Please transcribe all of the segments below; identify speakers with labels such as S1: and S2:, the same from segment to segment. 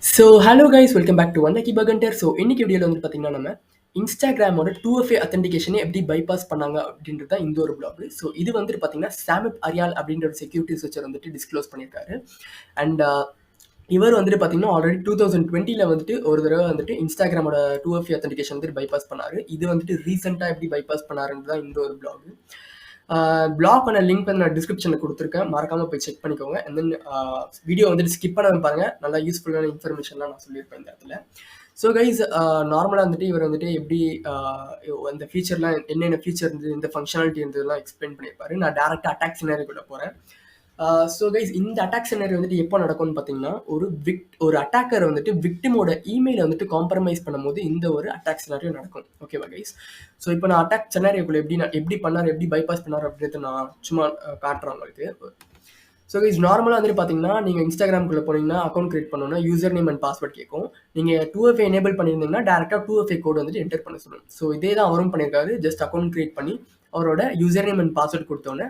S1: Hello guys, welcome back to one lucky பகண்டர். இன்னைக்கு வீடியோவில் வந்து பார்த்தீங்கன்னா நம்ம இன்ஸ்டாகிராமோட 2FA அத்தன்டிகேஷனை எப்படி பைபாஸ் பண்ணாங்க அப்படின்றது தான் இந்த ஒரு பிளாக். இது வந்துட்டு பார்த்தீங்கன்னா சாமிப் அரியால் அப்படின்ற ஒரு செக்யூரிட்டி ரிசர்ச்சர் வந்துட்டு டிஸ்க்ளோஸ் பண்ணியிருக்காரு. அண்ட் இவர் வந்துட்டு பார்த்தீங்கன்னா ஆல்ரெடி 2020 வந்துட்டு ஒரு தடவை வந்துட்டு இன்ஸ்டாகிராமோட 2FA அத்தன்டிகேஷன் வந்துட்டு பைபாஸ் பண்ணாரு. இது வந்துட்டு ரீசெண்டாக எப்படி பைபாஸ் பண்ணாருன்றது தான் இந்த ஒரு பிளாக். பிளாக்கான லிங்க் வந்து நான் டிஸ்கிரிப்ஷனில் கொடுத்துருக்கேன், மறக்காமல் போய் செக் பண்ணிக்கோங்க. அண்ட் தென் வீடியோ வந்துட்டு ஸ்கிப் பண்ணாமல் பாருங்கள், நல்லா யூஸ்ஃபுல்லான இன்ஃபர்மேஷன்லாம் நான் சொல்லியிருப்பேன் இந்த இடத்துல. ஸோ கைஸ், நார்மலாக வந்துட்டு இவர் வந்துட்டு எப்படி அந்த ஃபீச்சர்லாம் என்னென்ன ஃபீச்சர் இருந்தது, இந்த ஃபங்க்ஷனாலிட்டி இருந்ததுலாம் எக்ஸ்பிளைன் பண்ணியிருப்பாரு. நான் டேரெக்டாக அட்டாக் சினாரியோக்குள்ள போகிறேன். ஸோ கைஸ், இந்த அட்டாக் சினாரி வந்துட்டு எப்போ நடக்கும்னு பார்த்தீங்கன்னா, ஒரு அட்டாக்கர் வந்துட்டு விக்டிமோட இமெயிலை வந்துட்டு காம்ப்ரமைஸ் பண்ணும்போது இந்த ஒரு அட்டாக் சினாரியோ நடக்கும். ஓகேவா கைஸ்? ஸோ இப்போ நான் அட்டாக் சினாரியோக்குள்ள எப்படி பண்ணார், எப்படி பைபாஸ் பண்ணார் அப்படின்றத நான் சும்மா காட்டுறேன் உங்களுக்கு. ஸோ கைஸ், நார்மலாக வந்துட்டு பார்த்தீங்கன்னா, நீங்கள் இன்ஸ்டாகிராம்குள்ளே போனீங்கன்னா அக்கௌண்ட் கிரியேட் பண்ணணும்னா யூசர் நேம் அண்ட் பாஸ்வேர்ட் கேட்கும். நீங்கள் 2FA எனேபிள் பண்ணியிருந்தீங்கன்னா டேரெக்டாக 2FA கோட் வந்துட்டு என்டர் பண்ண சொல்லணும். ஸோ இதே தான் அவரும் பண்ணியிருக்காரு. ஜஸ்ட் அக்கௌண்ட் கிரியேட் பண்ணி அவரோட யூசர் நேம் அண்ட் பாஸ்வேர்ட் கொடுத்தோன்னே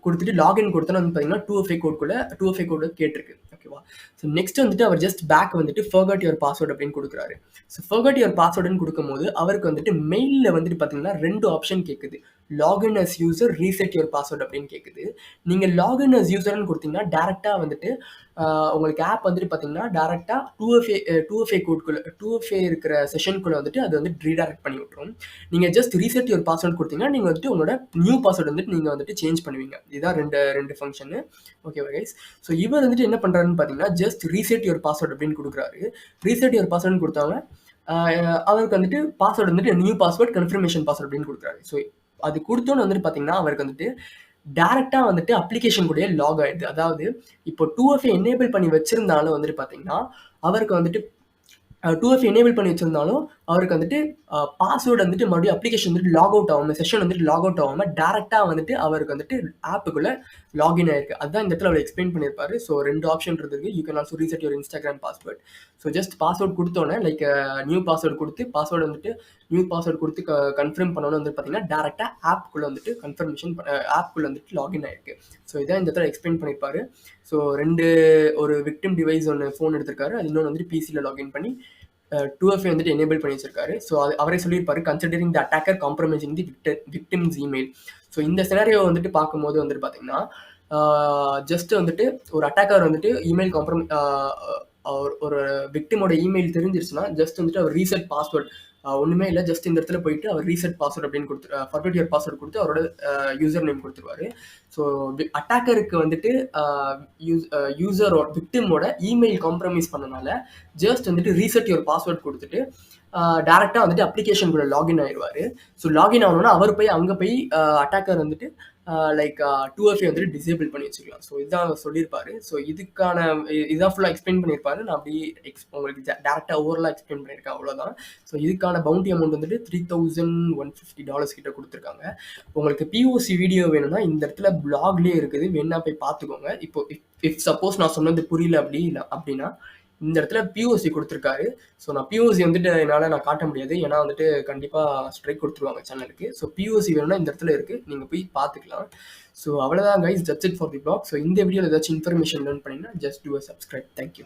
S1: கொடுத்துட்டு லாகின் கொடுத்தோன்னு வந்து பார்த்தீங்கன்னா 2FA கோடு கேட்டிருக்கு. ஓகேவா? ஸோ நெக்ஸ்ட் வந்துட்டு அவர் ஜஸ்ட் பேக் வந்துட்டு ஃபர்கட் யுவர் பாஸ்வேர்ட் அப்படின்னு கொடுக்குறாரு. ஸோ ஃபர்கட் யுவர் பாஸ்வேர்டுன்னு கொடுக்கும்போது அவருக்கு வந்துட்டு மெயிலில் வந்துட்டு பார்த்தீங்கன்னா 2 ஆப்ஷன் கேட்குது. Login as user, reset your password அப்படின்னு கேட்குது. நீங்கள் லாகின் அஸ் யூசர்னு கொடுத்தீங்கன்னா டேரெக்டாக வந்துட்டு உங்களுக்கு ஆப் வந்துட்டு பார்த்தீங்கன்னா டேரெக்டாக 2FA கோட்குள்ளே 2FA இருக்கிற செஷனுக்குள்ளே வந்துட்டு அது வந்து ரீடைரக்ட் பண்ணி விட்டுரும். நீங்கள் ஜஸ்ட் ரீசெட் யுவர் பாஸ்வேர்ட் கொடுத்தீங்கன்னா நீங்கள் வந்துட்டு உங்களோட நியூ பாஸ்வேர்ட் வந்துட்டு நீங்கள் வந்துட்டு சேஞ்ச் பண்ணுவீங்க. இதுதான் ரெண்டு ஃபங்க்ஷனு. ஓகேவா கைஸ்? ஸோ இவர் வந்துட்டு என்ன பண்ணுறாருன்னு பார்த்தீங்கன்னா ஜஸ்ட் ரீசெட் யுவர் பாஸ்வேர்ட் அப்படின்னு கொடுக்குறாரு. ரீசெட் யுவர் பாஸ்வேர்டுன்னு கொடுத்தாங்க. அவருக்கு வந்துட்டு பாஸ்வேர்டு வந்துட்டு நியூ பாஸ்வேர்ட் கன்ஃபர்மேஷன் பாஸ்வேர்ட் அப்படின்னு கொடுக்குறாரு. ஸோ அது கொடுத்தோன்னு வந்துட்டு பார்த்தீங்கன்னா அவருக்கு வந்துட்டு டேரெக்டாக வந்துட்டு அப்ளிகேஷன் கூட லாக் ஆயிடுது. அதாவது இப்போ 2FA எனேபிள் பண்ணி வச்சிருந்தாலும் வந்துட்டு பார்த்தீங்கன்னா அவருக்கு வந்துட்டு 2FA எனேபிள் பண்ணி வச்சிருந்தாலும் அவருக்கு வந்துட்டு பாஸ்வேர்டு வந்துட்டு மறுபடியும் அப்ளிகேஷன் வந்துட்டு லாக் அவுட் ஆகாமல், செஷன் வந்துட்டு லாக் அவுட் ஆகாமல் டேரெக்டாக வந்துட்டு அவருக்கு வந்துட்டு ஆப்புக்குள்ளே லாகின் ஆயிருக்கு. அதுதான் இந்த இடத்துல அவர் எக்ஸ்பிளைன் பண்ணியிருப்பாரு. ஸோ 2 ஆப்ஷன் இருக்குது. You can also reset your Instagram password. So just password கொடுத்தோன்னே லைக் நியூ பாஸ்வேர்டு கொடுத்து பாஸ்வேர்டு வந்துட்டு நியூ பாஸ்வேர்டு கொடுத்து கன்ஃபார்ம் பண்ணணும்னு வந்து பார்த்தீங்கன்னா டேரெக்டாக ஆப்புக்குள்ளே வந்துட்டு கன்ஃபர்மேஷன் ஆப்புக்குள்ளே வந்துட்டு லாகின் ஆயிருக்கு. ஸோ இதான் இந்த இடத்துல எக்ஸ்பிளைன் பண்ணியிருப்பாரு. ஸோ ஒரு விக்டிம் டிவைஸ் ஒன்று ஃபோன் எடுத்திருக்காரு, அது இன்னொன்று வந்துட்டு பிசியில் லாகின் பண்ணி 2FA வந்துட்டு எனேபிள் பண்ணி வச்சிருக்காரு. ஸோ அவரே சொல்லியிருப்பாரு, considering the attacker compromising the victims email. So இந்த சினாரியோ வந்துட்டு பார்க்கும்போது வந்துட்டு பார்த்தீங்கன்னா ஜஸ்ட் வந்துட்டு ஒரு அட்டாக்கர் வந்துட்டு இமெயில் ஒரு விக்டிமோட இமெயில் தெரிஞ்சிருச்சுன்னா ஜஸ்ட் வந்துட்டு அவர் ரீசெட் பாஸ்வேர்ட் ஒன்றுமே இல்லை, ஜஸ்ட் இந்த இடத்துல போயிட்டு அவர் ரீசெட் பாஸ்வேர்ட் அப்படின்னு ஃபர்கட் யுவர் பாஸ்வேர்ட் கொடுத்து அவரோட யூசர் நேம் கொடுத்துருவாரு. ஸோ அட்டாக்கருக்கு வந்துட்டு விக்டிமோட இமெயில் காம்ப்ரமைஸ் பண்ணனால ஜஸ்ட் வந்துட்டு ரீசெட் யுவர் பாஸ்வேர்ட் கொடுத்துட்டு டேரெக்டாக வந்துட்டு அப்ளிகேஷன் கூட லாகின் ஆயிடுவார். ஸோ லாகின் ஆகணும்னா அவர் போய் அங்கே போய் அட்டாக்கர் வந்துட்டு லைக் 2FA வந்துட்டு டிசேபிள் பண்ணி வச்சுக்கலாம். ஸோ இதுதான் சொல்லியிருப்பாரு. ஸோ இதுதான் ஃபுல்லாக எக்ஸ்பிளைன் பண்ணியிருப்பாரு. நான் அப்படி உங்களுக்கு டேரெக்டாக ஓவரலாக எக்ஸ்பிளைன் பண்ணியிருக்கேன், அவ்வளோதான். ஸோ இதுக்கான பவுண்டி அமௌண்ட் வந்துட்டு $3,150 கிட்ட கொடுத்துருக்காங்க. உங்களுக்கு POC வீடியோ வேணும்னா இந்த இடத்துல பிளாக்லேயே இருக்குது, வேணா போய் பார்த்துக்கோங்க. இப்போ இஃப் சப்போஸ் நான் சொன்னது புரியல அப்படின்னா இந்த இடத்துல POC கொடுத்துருக்காரு. ஸோ நான் POC வந்துட்டு நான் காட்ட முடியாது, ஏன்னா வந்துட்டு கண்டிப்பாக ஸ்ட்ரைக் கொடுத்துருவாங்க சேனலுக்கு. ஸோ POC வேணும்னா இந்த இடத்துல இருக்குது, நீங்கள் போய் பார்த்துக்கலாம். ஸோ அவ்வளோதான் guys, that's it for the blog. So இந்த வீடியோவில் ஏதாச்சும் இன்ஃபர்மேஷன் லேர்ன் பண்ணிங்கன்னா just do a subscribe. Thank you.